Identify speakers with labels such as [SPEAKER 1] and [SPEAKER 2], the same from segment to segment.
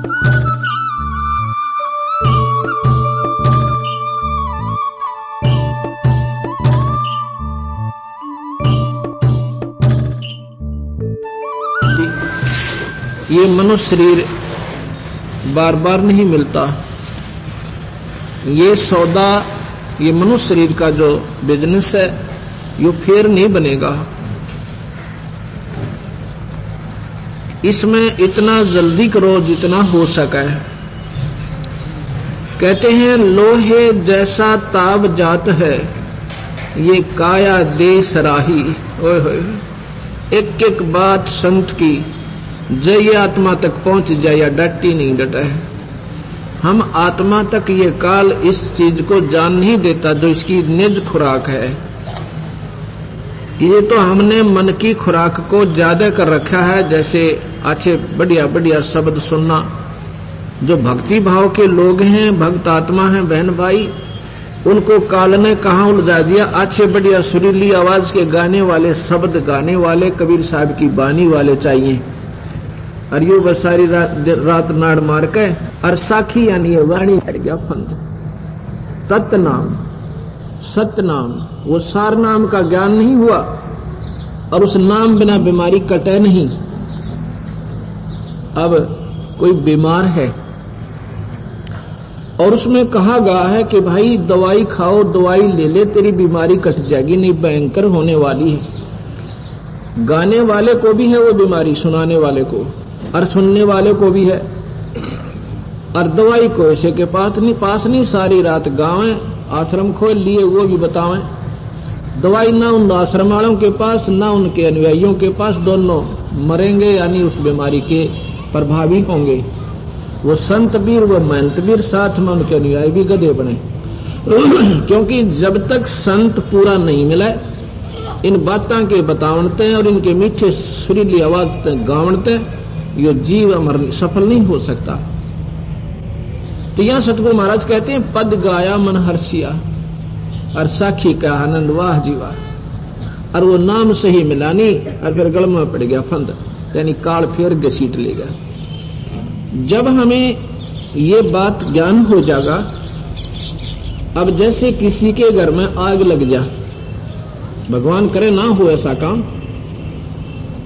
[SPEAKER 1] ये मनुष्य शरीर बार बार नहीं मिलता। ये सौदा, ये मनुष्य शरीर का जो बिजनेस है, ये फिर नहीं बनेगा। इसमें इतना जल्दी करो जितना हो सके। कहते हैं लोहे जैसा ताब जात है, ये काया दे सराही। ओए होए, एक एक बात संत की जय आत्मा तक पहुंच जाए या डटी नहीं डटे। हम आत्मा तक ये काल इस चीज को जान नहीं देता जो इसकी निज खुराक है। ये तो हमने मन की खुराक को ज्यादा कर रखा है। जैसे अच्छे बढ़िया बढ़िया शब्द सुनना, जो भक्ति भाव के लोग हैं, भक्त आत्मा हैं, बहन भाई, उनको काल ने कहाँ उलझा दिया। अच्छे बढ़िया सुरीली आवाज के गाने वाले, शब्द गाने वाले, कबीर साहब की बानी वाले चाहिए। और यूं बस सारी रात नाड़ मार के और साखी यानी ये वाणी हट गया फंद। सतनाम, सतनाम, वो सार नाम का ज्ञान नहीं हुआ और उस नाम बिना बीमारी कटे नहीं। अब कोई बीमार है और उसमें कहा गया है कि भाई दवाई खाओ, दवाई ले ले, तेरी बीमारी कट जाएगी, नहीं भयंकर होने वाली है। गाने वाले को भी है वो बीमारी, सुनाने वाले को और सुनने वाले को भी है। और दवाई को ऐसे के पास नहीं सारी रात गावें, आश्रम खोल लिए वो भी बतावें। दवाई ना उन आश्रम वालों के पास ना उनके अनुयायियों के पास, दोनों मरेंगे यानी उस बीमारी के प्रभावी होंगे। वो संत वीर, वो महंत वीर, साथ में उनके अनुयायी भी गधे बने। क्योंकि जब तक संत पूरा नहीं मिला, इन बातों के बतावनते और इनके मीठे सुरीली आवाज गावनते, ये जीव अमर सफल नहीं हो सकता। तो यहां सतगुरु महाराज कहते हैं पद गाया मन हर्षिया और साखी का आनंद वाह जीवा। और वो नाम सही मिलानी और फिर गल में पड़ गया फंद, यानी काल फिर घसीट लेगा। जब हमें ये बात ज्ञान हो जाएगा, अब जैसे किसी के घर में आग लग जा, भगवान करे ना हो ऐसा काम,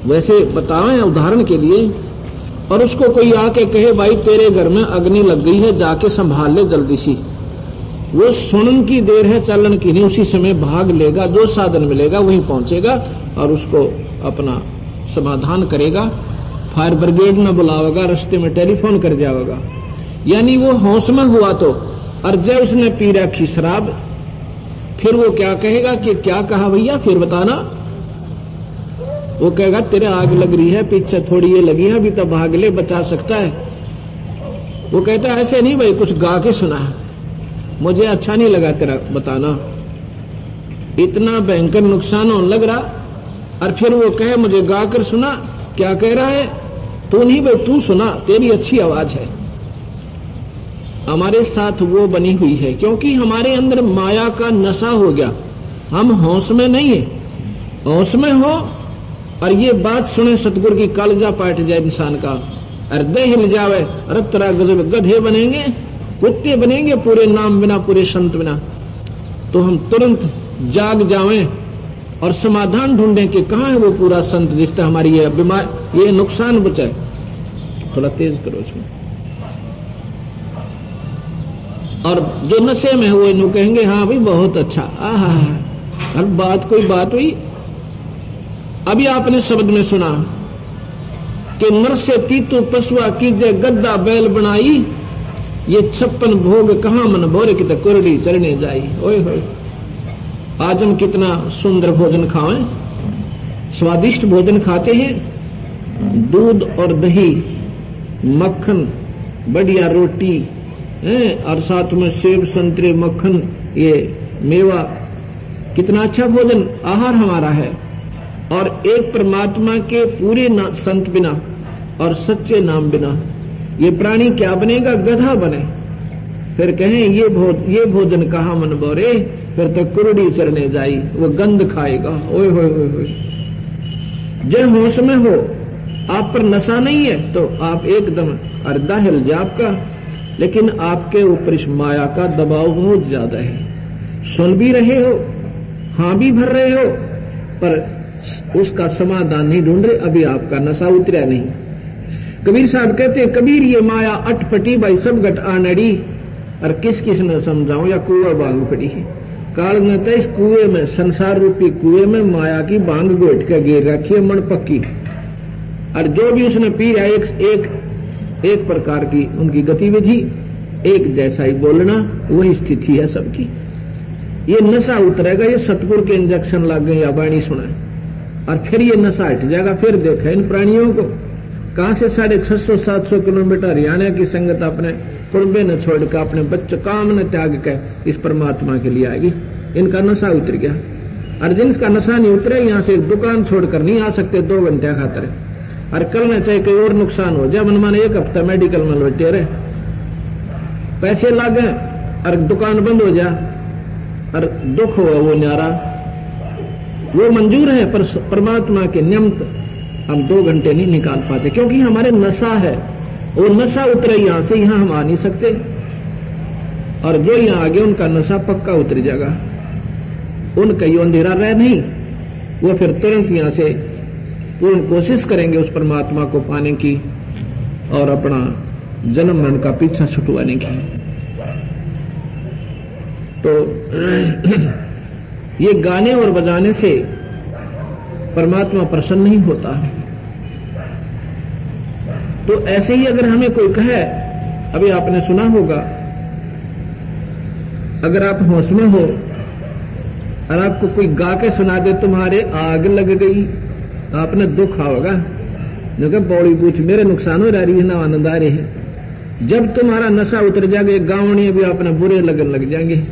[SPEAKER 1] वैसे बतावें उदाहरण के लिए, और उसको कोई आके कहे भाई तेरे घर में अग्नि लग गई है, जाके संभाल ले जल्दी सी। वो सुनन की देर है, चलन की नहीं, उसी समय भाग लेगा, जो साधन मिलेगा वहीं पहुंचेगा और उसको अपना समाधान करेगा। फायर ब्रिगेड न बुलावेगा, रास्ते में टेलीफोन कर जाएगा। यानी वो होश में हुआ तो, और जब उसने पी रखी शराब, फिर वो क्या कहेगा कि क्या कहा भैया, फिर बताना। वो कहेगा तेरे आग लग रही है, पीछे थोड़ी ये लगी है, अभी तो भाग ले, बचा सकता है। वो कहता है ऐसे नहीं भाई, कुछ गा के सुना है, मुझे अच्छा नहीं लगा तेरा बताना, इतना भयंकर नुकसान होने लग रहा। और फिर वो कहे मुझे गा कर सुना, क्या कह रहा है, तू नहीं भाई तू सुना, तेरी अच्छी आवाज है। हमारे साथ वो बनी हुई है, क्योंकि हमारे अंदर माया का नशा हो गया। हम होश में नहीं है, होश में हो और ये बात सुने सतगुरु की, कालजा पाट जाए इंसान का, हृदय हिल जावे, अरे तेरा गजब, गधे बनेंगे, कुत्ते बनेंगे पूरे नाम बिना, पूरे संत बिना। तो हम तुरंत जाग जावें और समाधान ढूंढें कि कहां है वो पूरा संत जिससे हमारी ये बीमार, ये नुकसान बचाए। थोड़ा तेज करो इसमें। और जो नशे में है वो इन्हों कहेंगे हाँ भाई बहुत अच्छा, आहा, हर बात कोई बात हुई। अभी आपने शब्द में सुना कि नर से तीतु पशुआ कीजे गद्दा बैल बनाई, ये 56 भोग कहां मन भोरे की तो कुरड़ी चरने जाई। ओए होए, आज हम कितना सुंदर भोजन खाएं, स्वादिष्ट भोजन खाते हैं, दूध और दही, मक्खन, बढ़िया रोटी और साथ में सेब संतरे मक्खन, ये मेवा, कितना अच्छा भोजन आहार हमारा है। और एक परमात्मा के पूरे संत बिना और सच्चे नाम बिना ये प्राणी क्या बनेगा, गधा बने। फिर कहें ये भोजन कहा मन बोरे, फिर तो कुरड़ी चरने जाई, वो गंध खाएगा। ओए होए होए होए, जय होश में हो आप पर नशा नहीं है तो आप एकदम अर्धा हिल जाए आपका, लेकिन आपके ऊपर इस माया का दबाव बहुत ज्यादा है। सुन भी रहे हो, हाँ भी भर रहे हो, पर उसका समाधान नहीं ढूंढ रहे, अभी आपका नशा उतरा नहीं। कबीर साहब कहते हैं, कबीर ये माया अटपटी भाई सब गट आनड़ी, और किस किस ने समझाऊं या कुआ बांग पड़ी है। काल ने तो इस कुएं में, संसार रूपी कुएं में माया की बांग गोट के गिर रखी है मन पक्की, और जो भी उसने पी रहा एक प्रकार की उनकी गतिविधि, एक जैसा ही बोलना, वही स्थिति है सबकी। ये नशा उतरेगा, ये सतगुरु के इंजेक्शन लग गए या वाणी सुना, और फिर ये नशा हट जाएगा। फिर देखा इन प्राणियों को कहां से 650-700 किलोमीटर हरियाणा की संगत अपने कुर्बे न छोड़कर, अपने बच्चे काम न त्याग कर इस परमात्मा के लिए आएगी। इनका नशा उतर गया, और जिनका नशा नहीं उतरे यहां से दुकान छोड़कर नहीं आ सकते 2 घंटे खातर, और कल न चाहे कोई और नुकसान हो जाए, मन माने 1 हफ्ता मेडिकल में लौटे रहे, पैसे लागे और दुकान बंद हो जाए, और दुख हुआ वो न्यारा, वो मंजूर है, पर परमात्मा के नियम हम 2 घंटे नहीं निकाल पाते, क्योंकि हमारे नशा है। वो नशा उतरे यहां से, यहां हम आ नहीं सकते, और जो यहां आगे उनका नशा पक्का उतर जाएगा, उनका ये अंधेरा रह नहीं, वो फिर तुरंत यहां से पूर्ण कोशिश करेंगे उस परमात्मा को पाने की और अपना जन्म मरण का पीछा छुटवाने की। तो ये गाने और बजाने से परमात्मा प्रसन्न नहीं होता। तो ऐसे ही अगर हमें कोई कहे, अभी आपने सुना होगा, अगर आप होश में हो और आपको कोई गा के सुना दे तुम्हारे आग लग गई, आपने दुख होगा, बौड़ी पूछ मेरे नुकसान हो रही है ना आनंद आ रहे हैं। जब तुम्हारा नशा उतर जाएगा, गावणी भी अपने बुरे लगन लग जाएंगे,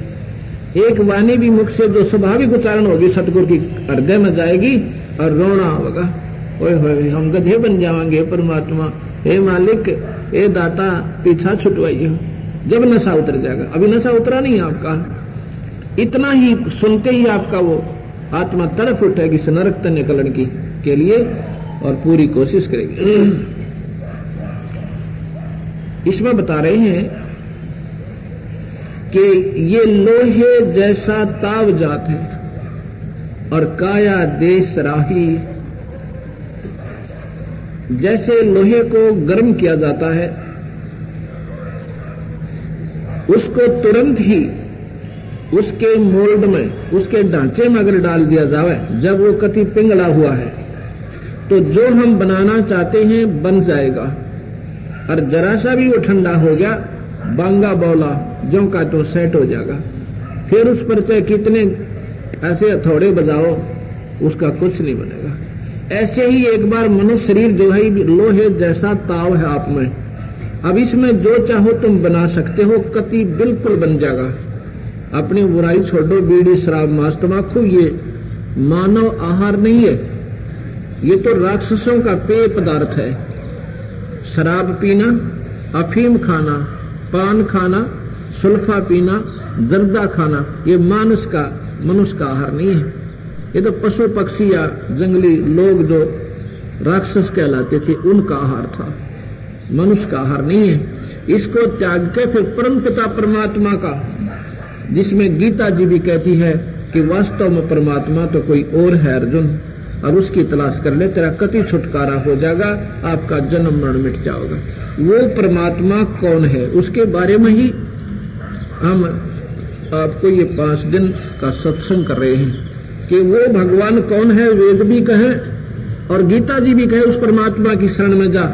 [SPEAKER 1] एक वाणी भी मुख से जो स्वाभाविक उच्चारण होगी सतगुरु की हृदय में जाएगी, और रोना होगा, ओए होए हम गधे बन जाएंगे, परमात्मा हे मालिक हे दाता पीछा छुटवाइए। जब नशा उतर जाएगा, अभी नशा उतरा नहीं आपका, इतना ही सुनते ही आपका वो आत्मा तड़प उठेगी इस नरक से निकलने की के लिए, और पूरी कोशिश करेगी। इसमें बता रहे हैं कि ये लोहे जैसा ताव जात है, और काया देश राही। जैसे लोहे को गर्म किया जाता है, उसको तुरंत ही उसके मोल्ड में, उसके ढांचे में अगर डाल दिया जाए, जब वो कति पिंगला हुआ है, तो जो हम बनाना चाहते हैं बन जाएगा, और जरा सा भी वो ठंडा हो गया, बांगा बौला जो का तो सेट हो जाएगा। फिर उस पर चाहे कितने ऐसे हथौड़े बजाओ, उसका कुछ नहीं बनेगा। ऐसे ही एक बार मनुष्य शरीर जो है लोहे जैसा ताव है आप में, अब इसमें जो चाहो तुम बना सकते हो, कति बिल्कुल बन जाएगा। अपनी बुराई छोड़ो, बीड़ी शराब मांस तम्बाकू ये मानव आहार नहीं है, ये तो राक्षसों का पेय पदार्थ है। शराब पीना, अफीम खाना, पान खाना, सुल्फा पीना, जर्दा खाना, ये मनुष्य का आहार नहीं है। ये तो पशु पक्षी या जंगली लोग जो राक्षस कहलाते थे उनका आहार था, मनुष्य का आहार नहीं है। इसको त्याग के फिर परम पिता परमात्मा का, जिसमें गीता जी भी कहती है कि वास्तव में परमात्मा तो कोई और है अर्जुन, और उसकी तलाश कर ले, तेरा कति छुटकारा हो जाएगा, आपका जन्म मरण मिट जाएगा। वो परमात्मा कौन है, उसके बारे में ही हम आपको ये 5 दिन का सत्संग कर रहे हैं कि वो भगवान कौन है। वेद भी कहे और गीता जी भी कहे उस परमात्मा की शरण में जा,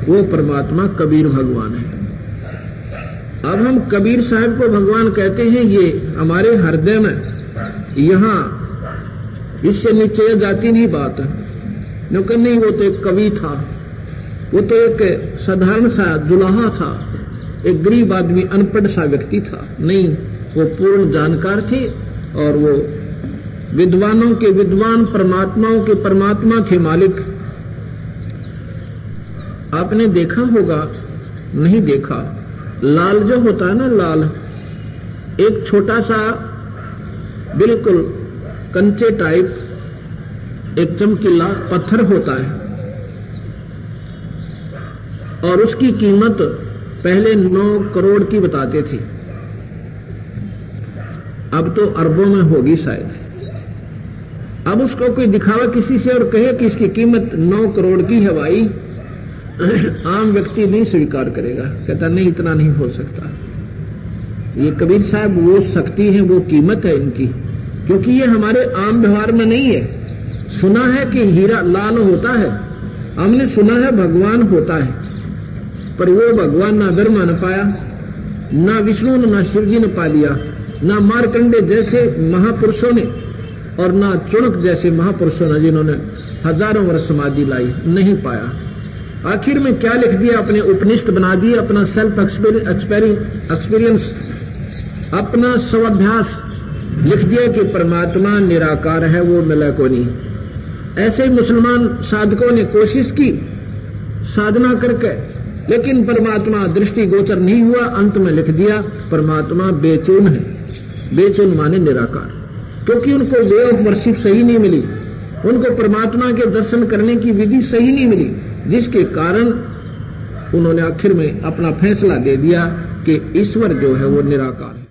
[SPEAKER 1] वो परमात्मा कबीर भगवान है। अब हम कबीर साहब को भगवान कहते हैं, ये हमारे हृदय में, यहां इससे नीचे जाती नहीं बात है। क्योंकि नहीं, वो तो एक कवि था, वो तो एक साधारण सा दुल्हा था, एक गरीब आदमी, अनपढ़ सा व्यक्ति था। नहीं, वो पूर्ण जानकार थे, और वो विद्वानों के विद्वान, परमात्माओं के परमात्मा थे मालिक। आपने देखा होगा, नहीं देखा, लाल जो होता है ना, लाल एक छोटा सा बिल्कुल कंचे टाइप एक चमकीला पत्थर होता है, और उसकी कीमत पहले 9 करोड़ की बताते थे, अब तो अरबों में होगी शायद। अब उसको कोई दिखावा किसी से और कहे कि इसकी कीमत 9 करोड़ की है भाई, आम व्यक्ति नहीं स्वीकार करेगा, कहता नहीं इतना नहीं हो सकता। ये कबीर साहब वो शक्ति है, वो कीमत है इनकी, क्योंकि ये हमारे आम व्यवहार में नहीं है। सुना है कि हीरा लाल होता है, हमने सुना है भगवान होता है, पर वो भगवान ना ब्रह्मा ने पाया, ना विष्णु ने, ना शिव जी ने पा लिया, ना मार्कंडे जैसे महापुरुषों ने और ना चुणक जैसे महापुरुषों ने जिन्होंने हजारों वर्ष समाधि लाई, नहीं पाया। आखिर में क्या लिख दिया, अपने उपनिषद बना दिए, अपना सेल्फ एक्सपीरियंस, अपना स्वाभ्यास लिख दिया कि परमात्मा निराकार है, वो मिला को नहीं। ऐसे ही मुसलमान साधकों ने कोशिश की साधना करके, लेकिन परमात्मा दृष्टिगोचर नहीं हुआ। अंत में लिख दिया परमात्मा बेचून है, बेचून माने निराकार, क्योंकि उनको वे ऑफ वर्शिप सही नहीं मिली, उनको परमात्मा के दर्शन करने की विधि सही नहीं मिली, जिसके कारण उन्होंने आखिर में अपना फैसला दे दिया कि ईश्वर जो है वो निराकार है।